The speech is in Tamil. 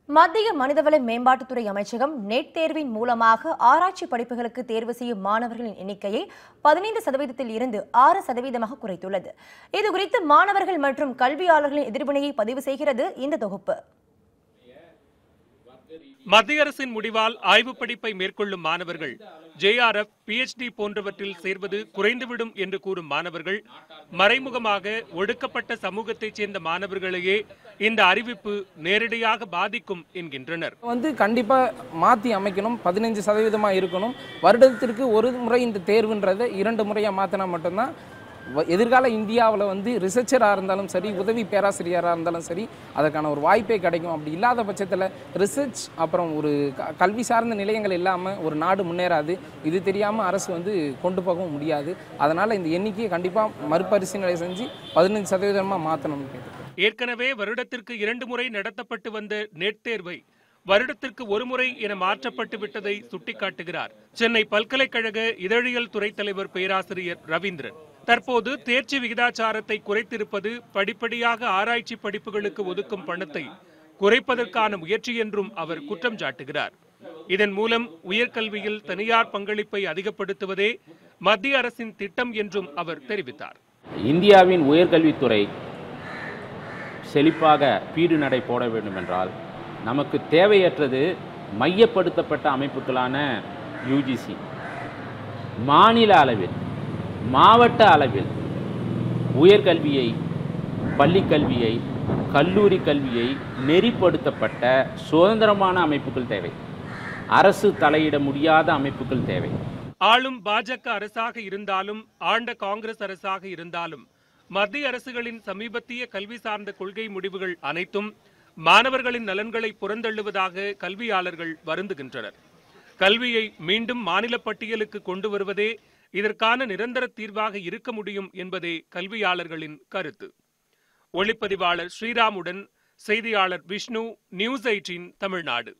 மத்திய மனிதவள மேம்பாட்டுத்துறை அமைச்சகம் நெட் தேர்வின் மூலமாக ஆராய்ச்சி படிப்புகளுக்கு தேர்வு செய்யும் மாணவர்களின் எண்ணிக்கையை 15% இருந்து 6% குறைத்துள்ளது. இதுகுறித்து மாணவர்கள் மற்றும் கல்வியாளர்களின் எதிர்வினையை பதிவு செய்கிறது இந்த தொகுப்பு. மத்திய அரசின் முடிவால் ஆய்வு படிப்பை மேற்கொள்ளும் மாணவர்கள் JRF, PhD போன்றவற்றில் சேர்வது குறைந்துவிடும் என்று கூறும் மாணவர்கள் மறைமுகமாக ஒடுக்கப்பட்ட சமூகத்தைச் சேர்ந்த மாணவர்களையே இந்த அறிவிப்பு நேரடியாக பாதிக்கும் என்கின்றனர். கண்டிப்பா மாற்றி அமைக்கணும், 15% இருக்கணும். வருடத்திற்கு ஒரு முறை இந்த தேர்வுன்றதை 2 முறையா மாற்றினா மட்டும்தான் எதிர்கால இந்தியாவில் ரிசர்ச்சராக இருந்தாலும் சரி, உதவி பேராசிரியராக இருந்தாலும் சரி, அதற்கான ஒரு வாய்ப்பே கிடைக்கும். அப்படி இல்லாத பட்சத்தில் ரிசர்ச் அப்புறம் ஒரு கல்வி சார்ந்த நிலையங்கள் இல்லாமல் ஒரு நாடு முன்னேறாது. இது தெரியாமல் அரசு கொண்டு போகவும் முடியாது. அதனால் இந்த எண்ணிக்கையை கண்டிப்பாக மறுபரிசீலனை செஞ்சு 15% மாற்றணும். ஏற்கனவே வருடத்திற்கு 2 முறை நடத்தப்பட்டு வந்த நெட் தேர்வை வருடத்திற்கு ஒரு முறை என மாற்றப்பட்டு விட்டதை சுட்டிக்காட்டுகிறார் சென்னை பல்கலைக்கழக இதழியல் துறை தலைவர் பேராசிரியர் ரவீந்திரன். தற்போது தேர்ச்சி விகிதாச்சாரத்தை குறைத்திருப்பது படிப்படியாக ஆராய்ச்சி படிப்புகளுக்கு ஒதுக்கும் பணத்தை குறைப்பதற்கான முயற்சி என்றும் அவர் குற்றம் சாட்டுகிறார். இதன் மூலம் உயர்கல்வியில் தனியார் பங்களிப்பை அதிகப்படுத்துவதே மத்திய அரசின் திட்டம் என்றும் அவர் தெரிவித்தார். இந்தியாவின் உயர்கல்வித்துறை செழிப்பாக பீடு நடை போட வேண்டும் என்றால் நமக்கு தேவையற்றது மையப்படுத்தப்பட்ட அமைப்புகளான UGC, மாநில அளவில் மாவட்ட அளவில் உயர்கல்வியை, பள்ளிக்கல்வியை, கல்லூரி கல்வியை நெறிப்படுத்தப்பட்ட சுதந்திரமான அமைப்புகள் தேவை. அரசு தலையிட முடியாத அமைப்புகள் தேவை. ஆளும் பாஜக அரசாக இருந்தாலும் ஆண்ட காங்கிரஸ் அரசாக இருந்தாலும் மத்திய அரசுகளின் சமீபத்திய கல்வி சார்ந்த கொள்கை முடிவுகள் அனைத்தும் மாணவர்களின் நலன்களை புறந்தள்ளுவதாக கல்வியாளர்கள் வருந்துகின்றனர். கல்வியை மீண்டும் மாநில பட்டியலுக்கு கொண்டு வருவதே இதற்கான நிரந்தர தீர்வாக இருக்க முடியும் என்பதே கல்வியாளர்களின் கருத்து. ஒளிப்பதிவாளர் ஸ்ரீராமுடன் செய்தியாளர் விஷ்ணு, News 18 தமிழ்நாடு.